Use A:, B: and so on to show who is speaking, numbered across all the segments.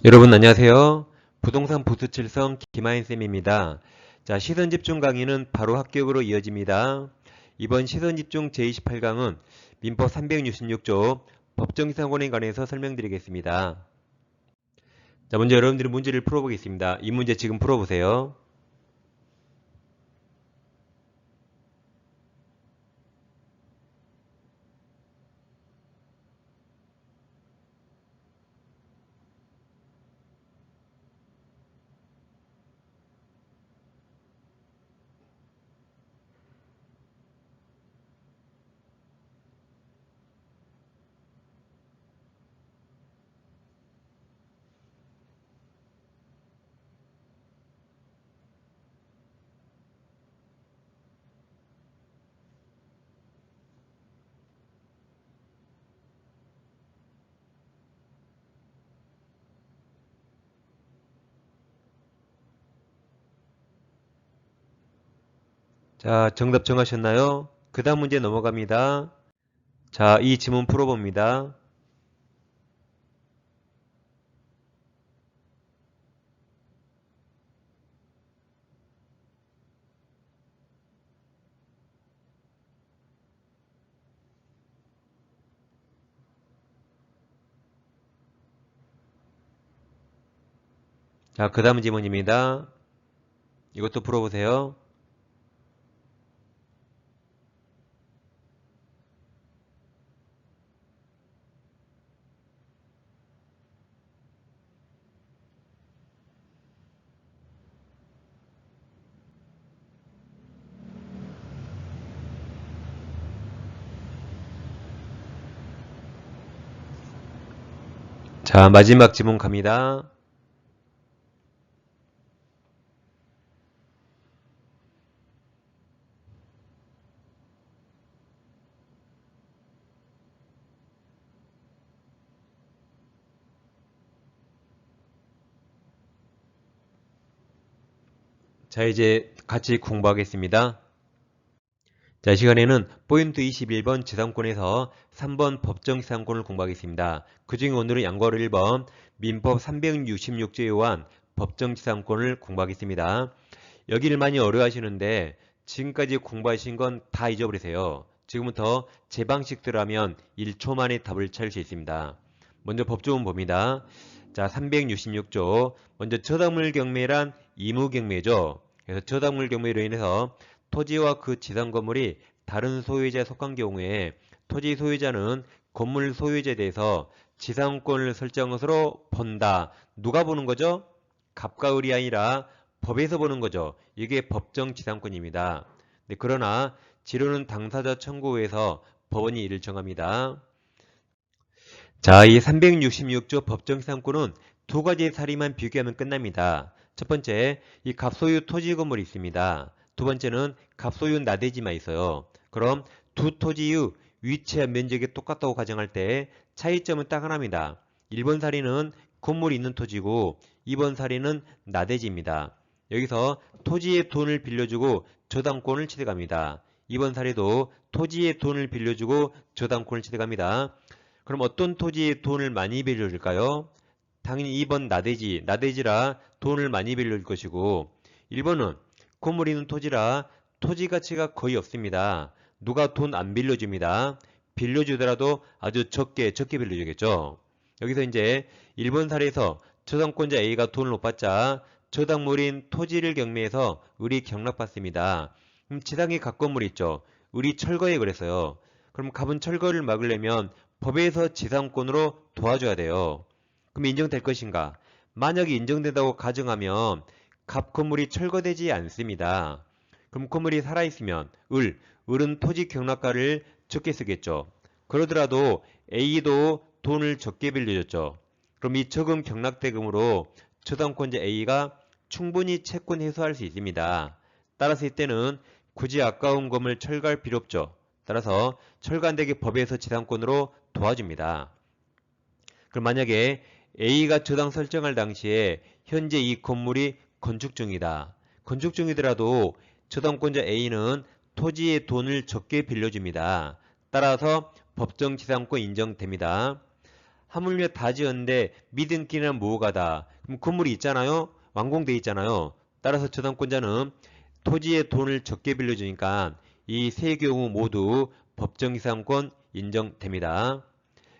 A: 여러분 안녕하세요. 부동산 보수칠성 김하인쌤입니다. 자, 시선집중 강의는 바로 합격으로 이어집니다. 이번 시선집중 제28강은 민법 366조 법정지상권에 관해서 설명드리겠습니다. 자, 먼저 여러분들이 문제를 풀어보겠습니다. 이 문제 지금 풀어보세요. 자, 정답 정하셨나요? 그 다음 문제 넘어갑니다. 자, 이 지문 풀어봅니다. 자, 그 다음 지문입니다. 이것도 풀어보세요. 자, 마지막 지문 갑니다. 자, 이제 같이 공부하겠습니다. 자, 이 시간에는 포인트 21번 지상권에서 3번 법정지상권을 공부하겠습니다. 그 중에 오늘은 양과로 1번 민법 366조에 의한 법정지상권을 공부하겠습니다. 여기를 많이 어려워하시는데 지금까지 공부하신 건 다 잊어버리세요. 지금부터 제 방식대로 하면 1초 만에 답을 찾을 수 있습니다. 먼저 법조문 봅니다. 자, 366조. 먼저 저당물 경매란 의무경매죠. 그래서 저당물 경매로 인해서 토지와 그 지상 건물이 다른 소유자에 속한 경우에 토지 소유자는 건물 소유자에 대해서 지상권을 설정한 것으로 본다. 누가 보는 거죠? 갑과 을이 아니라 법에서 보는 거죠. 이게 법정 지상권입니다. 네, 그러나 지료는 당사자 청구에서 법원이 이를 정합니다. 자, 이 366조 법정 지상권은 두 가지 사례만 비교하면 끝납니다. 첫 번째, 이 갑소유 토지 건물이 있습니다. 두 번째는 갑소유 나대지만 있어요. 그럼 두 토지의 위치와 면적이 똑같다고 가정할 때 차이점은 딱 하나입니다. 1번 사례는 건물이 있는 토지고 2번 사례는 나대지입니다. 여기서 토지의 돈을 빌려주고 저당권을 취득합니다. 2번 사례도 토지의 돈을 빌려주고 저당권을 취득합니다. 그럼 어떤 토지에 돈을 많이 빌려줄까요? 당연히 2번 나대지라 돈을 많이 빌려줄 것이고 1번은 건물 있는 토지라 토지 가치가 거의 없습니다. 누가 돈 안 빌려줍니다. 빌려주더라도 아주 적게 빌려주겠죠. 여기서 이제 1번 사례에서 저당권자 A가 돈을 못 받자 저당물인 토지를 경매해서 을이 경락받습니다. 그럼 지상에 갑 건물이 있죠. 을이 철거해 그랬어요. 그럼 갑은 철거를 막으려면 법에서 지상권으로 도와줘야 돼요. 그럼 인정될 것인가? 만약에 인정된다고 가정하면 갑 건물이 철거되지 않습니다. 그럼 건물이 살아있으면 을은 토지 경락가를 적게 쓰겠죠. 그러더라도 A도 돈을 적게 빌려줬죠. 그럼 이 적은 경락대금으로 저당권자 A가 충분히 채권 해소할 수 있습니다. 따라서 이때는 굳이 아까운 건물 철거할 필요 없죠. 따라서 철거 안 되게 법에서 지상권으로 도와줍니다. 그럼 만약에 A가 저당 설정할 당시에 현재 이 건물이 건축 중이다. 건축 중이더라도 저당권자 A는 토지의 돈을 적게 빌려줍니다. 따라서 법정 지상권 인정됩니다. 하물며 다 지었는데 미등기는 모호하다. 그럼 건물이 있잖아요. 완공돼 있잖아요. 따라서 저당권자는 토지에 돈을 적게 빌려주니까 이 세 경우 모두 법정이상권 인정됩니다.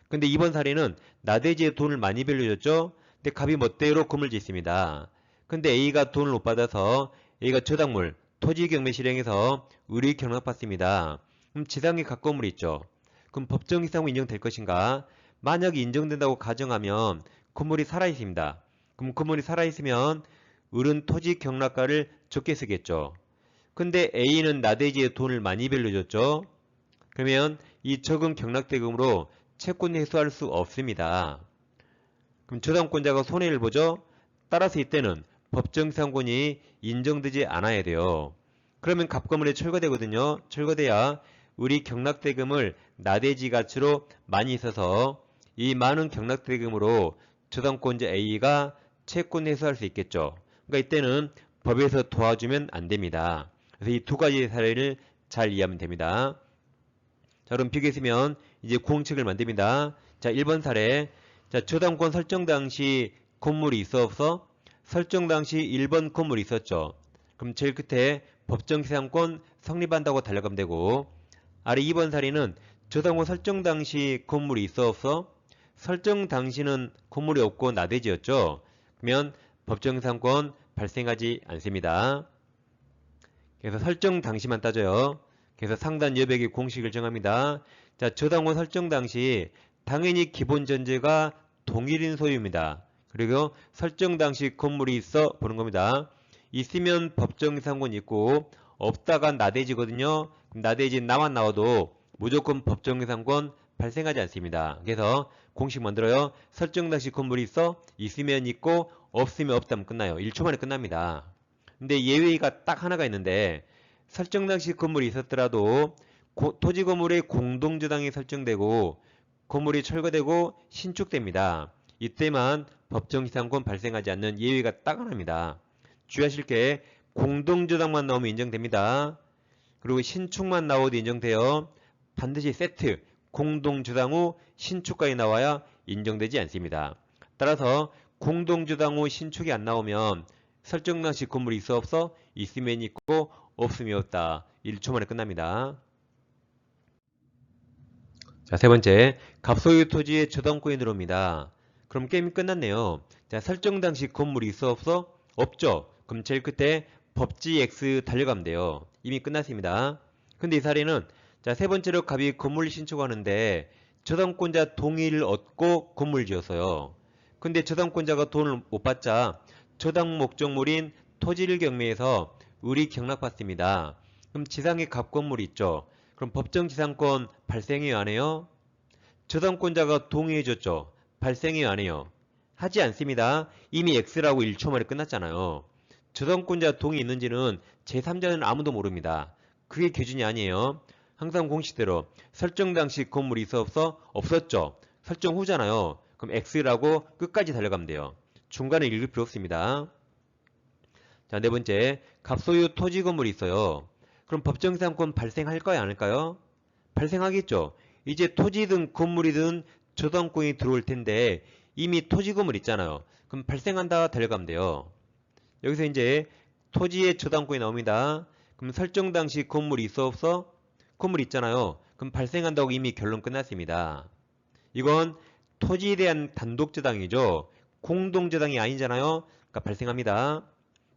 A: 근데 이번 사례는 나대지에 돈을 많이 빌려줬죠. 근데 갑이 멋대로 건물 짓습니다. 근데 A가 돈을 못 받아서 A가 저당물 토지 경매 실행해서 의뢰 경락받습니다. 그럼 지상에 갑건물이 있죠. 그럼 법정이상권 인정될 것인가? 만약 인정된다고 가정하면 건물이 살아있습니다. 그럼 건물이 살아있으면 을은 토지 경락가를 적게 쓰겠죠. 근데 A는 나대지에 돈을 많이 빌려줬죠. 그러면 이 적은 경락대금으로 채권 회수할 수 없습니다. 그럼 저당권자가 손해를 보죠. 따라서 이때는 법정상권이 인정되지 않아야 돼요. 그러면 갑건물에 철거되거든요. 철거돼야 우리 경락대금을 나대지 가치로 많이 있어서 이 많은 경락대금으로 저당권자 A가 채권 회수할 수 있겠죠. 그러니까 이때는 법에서 도와주면 안 됩니다. 그래서 이 두 가지 사례를 잘 이해하면 됩니다. 자, 그럼 비교했으면 이제 공책을 만듭니다. 자, 1번 사례. 자, 저당권 설정 당시 건물이 있어 없어? 설정 당시 1번 건물이 있었죠. 그럼 제일 끝에 법정시상권 성립한다고 달려가면 되고, 아래 2번 사례는 저당권 설정 당시 건물이 있어 없어? 설정 당시는 건물이 없고 나대지였죠. 그러면 법정시상권 발생하지 않습니다. 그래서 설정 당시만 따져요. 그래서 상단 여백의 공식을 정합니다. 자, 저당권 설정 당시 당연히 기본 전제가 동일인 소유입니다. 그리고 설정 당시 건물이 있어 보는 겁니다. 있으면 법정이상권이 있고 없다가 나대지거든요. 나대지 나만 나와도 무조건 법정이상권 발생하지 않습니다. 그래서 공식 만들어요. 설정 당시 건물이 있어 있으면 있고 없으면 없다면 끝나요. 1초 만에 끝납니다. 근데 예외가 딱 하나가 있는데 설정 당시 건물이 있었더라도 토지 건물의 공동저당이 설정되고 건물이 철거되고 신축됩니다. 이때만 법정시상권 발생하지 않는 예외가 딱 하나입니다. 주의하실 게 공동저당만 나오면 인정됩니다. 그리고 신축만 나오도 인정돼요. 반드시 세트 공동저당 후 신축까지 나와야 인정되지 않습니다. 따라서 공동저당 후 신축이 안 나오면 설정 당시 건물이 있어 없어? 있으면 있고 없으면 없다. 1초 만에 끝납니다. 자, 세 번째, 갑소유 토지의 저당권이 들어옵니다. 그럼 게임이 끝났네요. 자, 설정 당시 건물이 있어 없어? 없죠. 그럼 제일 끝에 법지 X 달려가면 돼요. 이미 끝났습니다. 근데 이 사례는 자, 세 번째로 갑이 건물 신축하는데 저당권자 동의를 얻고 건물 지었어요. 근데 저당권자가 돈을 못 받자 저당 목적물인 토지를 경매해서 을이 경락받습니다. 그럼 지상에 갑건물이 있죠. 그럼 법정지상권 발생해요 안 해요? 저당권자가 동의해줬죠. 발생해요 안 해요? 하지 않습니다. 이미 X라고 1초 만에 끝났잖아요. 저당권자 동의 있는지는 제3자는 아무도 모릅니다. 그게 기준이 아니에요. 항상 공식대로 설정 당시 건물이 있어 없어? 없었죠. 설정 후잖아요. 그럼 X라고 끝까지 달려가면 돼요. 중간에 읽을 필요 없습니다. 자, 네 번째, 갑소유 토지 건물이 있어요. 그럼 법정상권 발생할까요? 안 할까요? 발생하겠죠. 이제 토지든 건물이든 저당권이 들어올 텐데 이미 토지 건물 있잖아요. 그럼 발생한다 달려가면 돼요. 여기서 이제 토지의 저당권이 나옵니다. 그럼 설정 당시 건물이 있어 없어? 건물 있잖아요. 그럼 발생한다고 이미 결론 끝났습니다. 이건 토지에 대한 단독 저당이죠. 공동 저당이 아니잖아요. 그러니까 발생합니다.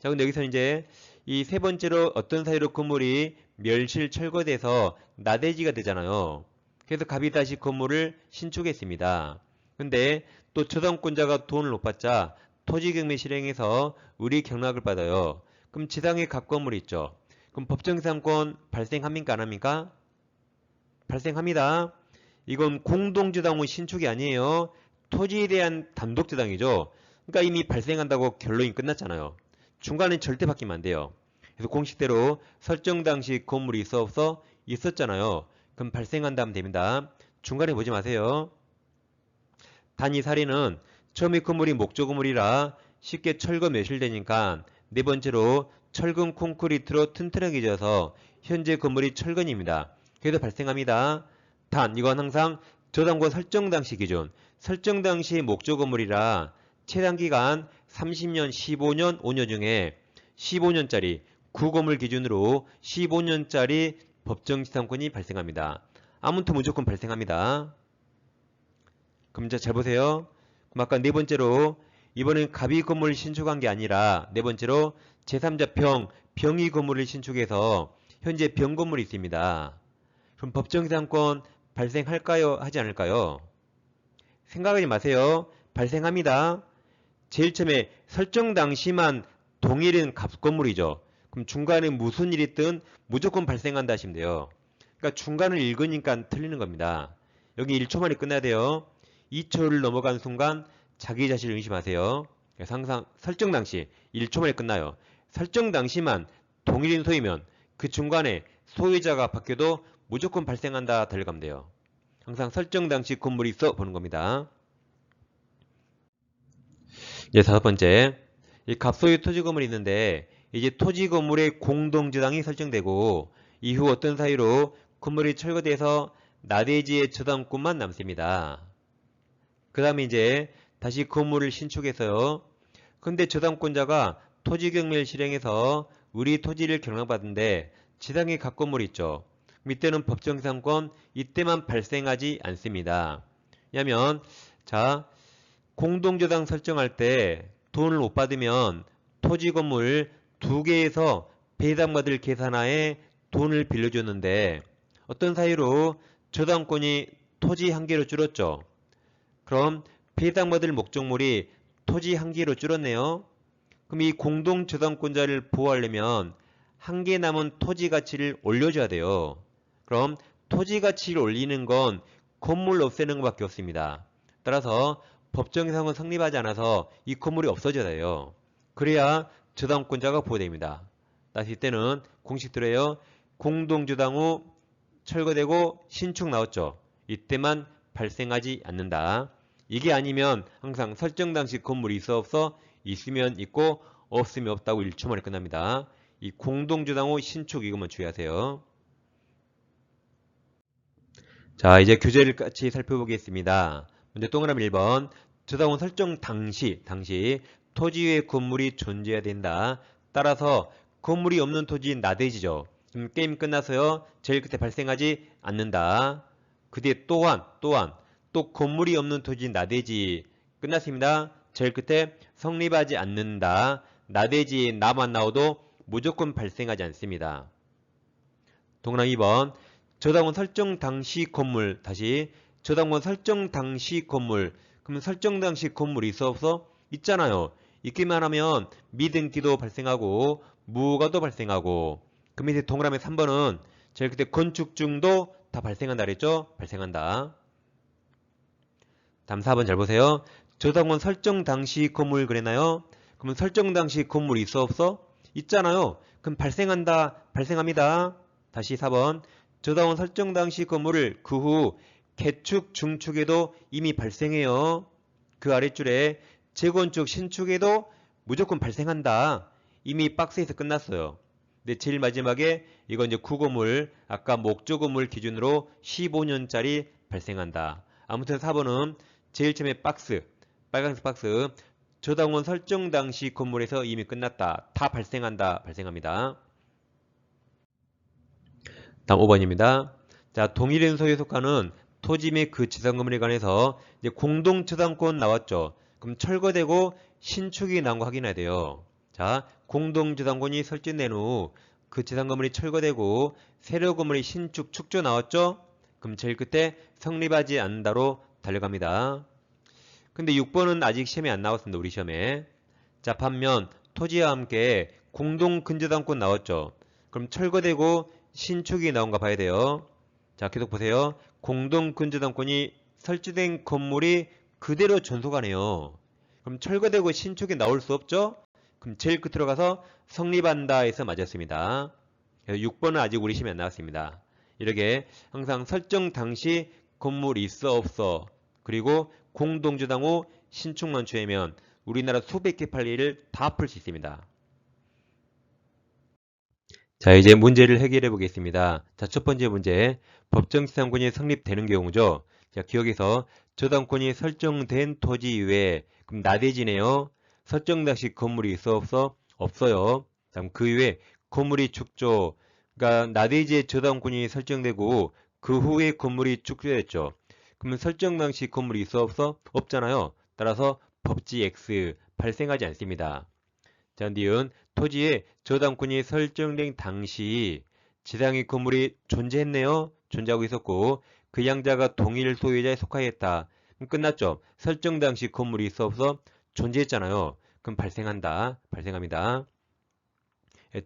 A: 자, 근데 여기서 이제 이 세 번째로 어떤 사유로 건물이 멸실 철거돼서 나대지가 되잖아요. 그래서 갑이 다시 건물을 신축했습니다. 근데 또 저당권자가 돈을 못 받자 토지 경매 실행해서 을이 경락을 받아요. 그럼 지상에 갑 건물이 있죠. 그럼 법정상권 발생합니까 안 합니까? 발생합니다. 이건 공동저당 후 신축이 아니에요. 토지에 대한 단독저당이죠. 그러니까 이미 발생한다고 결론이 끝났잖아요. 중간에 절대 바뀌면 안 돼요. 그래서 공식대로 설정 당시 건물이 있어 없어? 있었잖아요. 그럼 발생한다면 됩니다. 중간에 보지 마세요. 단 이 사례는 처음에 건물이 목조 건물이라 쉽게 철거 매실되니까 네 번째로 철근 콘크리트로 튼튼하게 지어서 현재 건물이 철근입니다. 그래도 발생합니다. 단 이건 항상 저당권 설정 당시 기준. 설정 당시 목조 건물이라 최단기간 30년, 15년, 5년 중에 15년짜리 구건물 기준으로 15년짜리 법정지상권이 발생합니다. 아무튼 무조건 발생합니다. 그럼 잘 보세요. 그럼 아까 네 번째로 이번엔 갑이 건물 신축한 게 아니라 네 번째로 제3자 병이 건물을 신축해서 현재 병 건물이 있습니다. 그럼 법정지상권 발생할까요? 하지 않을까요? 생각하지 마세요. 발생합니다. 제일 처음에 설정 당시만 동일인 갑 건물이죠. 그럼 중간에 무슨 일이 있든 무조건 발생한다 하시면 돼요. 그러니까 중간을 읽으니까 틀리는 겁니다. 여기 1초 만에 끝나야 돼요. 2초를 넘어간 순간 자기 자신을 의심하세요. 그래서 항상 설정 당시 1초 만에 끝나요. 설정 당시만 동일인 소유면 그 중간에 소유자가 바뀌어도 무조건 발생한다 달려가면 돼요. 항상 설정 당시 건물이 있어 보는 겁니다. 이제 다섯 번째, 이 갑소유 토지 건물이 있는데 이제 토지 건물의 공동저당이 설정되고 이후 어떤 사유로 건물이 철거돼서 나대지의 저당권만 남습니다. 그 다음에 이제 다시 건물을 신축해서요. 근데 저당권자가 토지경매를 실행해서 우리 토지를 경락받은데 지상에 각 건물이 있죠. 이때는 법정지상권 이때만 발생하지 않습니다. 왜냐면 자 공동저당 설정할 때 돈을 못 받으면 토지 건물 2개에서 배당받을 계산하에 돈을 빌려줬는데 어떤 사유로 저당권이 토지 1개로 줄었죠. 그럼 배당받을 목적물이 토지 1개로 줄었네요. 그럼 이 공동저당권자를 보호하려면 1개 남은 토지 가치를 올려줘야 돼요. 그럼 토지 가치를 올리는 건 건물 없애는 것밖에 없습니다. 따라서 법정지상권 성립하지 않아서 이 건물이 없어져야 돼요. 그래야 저당권자가 보호됩니다. 다시 이때는 공식대로예요. 공동저당 후 철거되고 신축 나왔죠. 이때만 발생하지 않는다. 이게 아니면 항상 설정 당시 건물이 있어 없어 있으면 있고 없으면 없다고 1초 만에 끝납니다. 이 공동저당 후 신축 이것만 주의하세요. 자, 이제 교재를 같이 살펴보겠습니다. 먼저 동그라미 1번 저당권 설정 당시 토지 위에 건물이 존재해야 된다. 따라서 건물이 없는 토지는 나대지죠. 게임 끝나서요. 제일 끝에 발생하지 않는다. 그 뒤에 또한 또 건물이 없는 토지 나대지 끝났습니다. 제일 끝에 성립하지 않는다. 나대지 나만 나오도 무조건 발생하지 않습니다. 동그라미 2번 저당권 설정 당시 건물 다시 저당권 설정 당시 건물 그러면 설정 당시 건물이 있어 없어? 있잖아요. 있기만 하면 미등기도 발생하고 무가도 발생하고 그 밑에 동그라미 3번은 제일 그때 건축 중도 다 발생한다 그랬죠? 발생한다. 다음 4번 잘 보세요. 저당권 설정 당시 건물 그랬나요? 그러면 설정 당시 건물이 있어 없어? 있잖아요. 그럼 발생한다. 발생합니다. 다시 4번 저당권 설정 당시 건물을 그 후 개축 중축에도 이미 발생해요. 그 아랫줄에 재건축 신축에도 무조건 발생한다. 이미 박스에서 끝났어요. 근데 제일 마지막에 이건 이제 구건물 아까 목조 건물 기준으로 15년짜리 발생한다. 아무튼 4번은 제일 처음에 박스 빨간색 박스 저당권 설정 당시 건물에서 이미 끝났다. 다 발생한다. 발생합니다. 다음 5번입니다. 자, 동일인 소유에 속하는 토지 및 그 지상 건물에 관해서 이제 공동저당권 나왔죠. 그럼 철거되고 신축이 나온 거 확인해야 돼요. 자, 공동저당권이 설정된 후 그 지상 건물이 철거되고 새로 건물이 신축 축조 나왔죠. 그럼 제일 끝에 성립하지 않는다로 달려갑니다. 근데 6번은 아직 시험에 안 나왔습니다. 우리 시험에. 자, 반면 토지와 함께 공동근저당권 나왔죠. 그럼 철거되고 신축이 나온가 봐야 돼요. 자, 계속 보세요. 공동근저당권이 설치된 건물이 그대로 존속하네요. 그럼 철거되고 신축이 나올 수 없죠? 그럼 제일 끝으로 가서 성립한다 해서 맞았습니다. 6번은 아직 우리 시험에 안 나왔습니다. 이렇게 항상 설정 당시 건물이 있어 없어 그리고 공동저당 후 신축만 취하면 우리나라 수백 개 판례를 다 풀 수 있습니다. 자, 이제 문제를 해결해 보겠습니다. 자, 첫 번째 문제. 법정지상권이 성립되는 경우죠. 자, 기억에서 저당권이 설정된 토지 이외에, 그럼 나대지네요. 설정 당시 건물이 있어, 없어? 없어요. 다음 그 이외에 건물이 축조, 그러니까 나대지에 저당권이 설정되고 그 후에 건물이 축조됐죠. 그러면 설정 당시 건물이 있어, 없어? 없잖아요. 따라서 법지 X 발생하지 않습니다. 자, 니은 토지에 저당권이 설정된 당시 지상의 건물이 존재했네요. 존재하고 있었고 그 양자가 동일 소유자에 속하였다. 그럼 끝났죠. 설정 당시 건물이 있어 없어? 존재했잖아요. 그럼 발생한다. 발생합니다.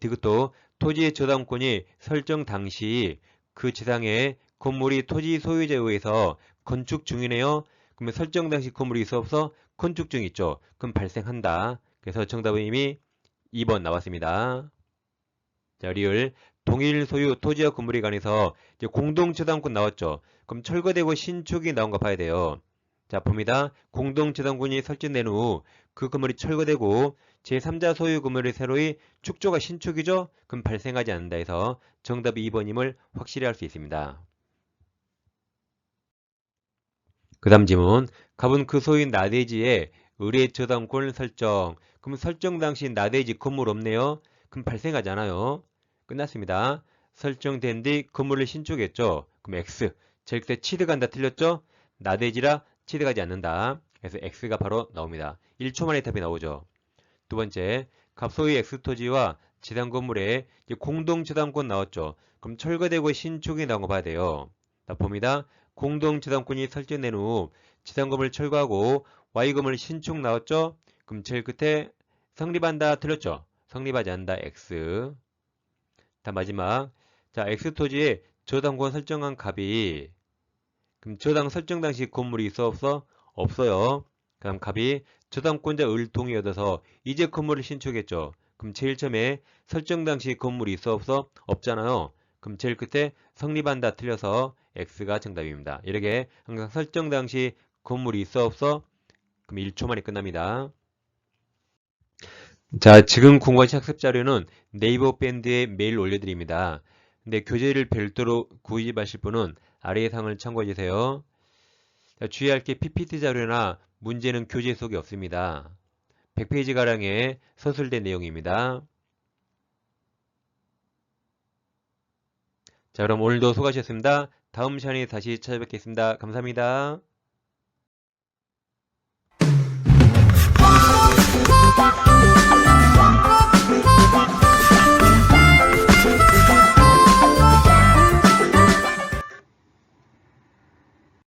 A: 디귿도 토지의 저당권이 설정 당시 그 지상에 건물이 토지 소유자에 의해서 건축 중이네요. 그러면 설정 당시 건물이 있어 없어? 건축 중 있죠. 그럼 발생한다. 그래서 정답은 이미 2번 나왔습니다. 자, 리을 동일 소유 토지와 건물에 관해서 이제 공동저당권 나왔죠. 그럼 철거되고 신축이 나온 거 봐야 돼요. 자, 봅니다. 공동저당권이 설정된 후 그 건물이 철거되고 제3자 소유 건물의 새로이 축조가 신축이죠. 그럼 발생하지 않는다 해서 정답이 2번임을 확실히 할 수 있습니다. 그 다음 질문. 갑은 그 소유인 나대지에 의뢰 저당권 설정. 그럼 설정 당시 나대지 건물 없네요. 그럼 발생하지 않아요. 끝났습니다. 설정된 뒤 건물을 신축했죠. 그럼 X. 절대 취득한다 틀렸죠? 나대지라 취득하지 않는다. 그래서 X가 바로 나옵니다. 1초 만에 답이 나오죠. 두 번째, 갑소의 X토지와 지상 건물에 공동 저당권 나왔죠. 그럼 철거되고 신축이 나온 거 봐야 돼요. 자, 봅니다. 공동 저당권이 설정된 후 지상 건물 철거하고 Y 건물 신축 나왔죠. 그럼 제일 끝에 성립한다 틀렸죠. 성립하지 않는다 X. 다 마지막. 자, X토지에 저당권 설정한 갑이 그럼 저당 설정 당시 건물이 있어 없어? 없어요. 그럼 갑이 저당권자 을 동의 얻어서 이제 건물을 신축했죠. 그럼 제일 처음에 설정 당시 건물이 있어 없어? 없잖아요. 그럼 제일 끝에 성립한다 틀려서 X가 정답입니다. 이렇게 항상 설정 당시 건물이 있어 없어? 그럼 1초 만에 끝납니다. 자, 지금 공부하신 학습 자료는 네이버 밴드에 메일 올려드립니다. 근데 교재를 별도로 구입하실 분은 아래의 상을 참고해주세요. 자, 주의할 게 PPT 자료나 문제는 교재 속에 없습니다. 100페이지가량의 서술된 내용입니다. 자, 그럼 오늘도 수고하셨습니다. 다음 시간에 다시 찾아뵙겠습니다. 감사합니다.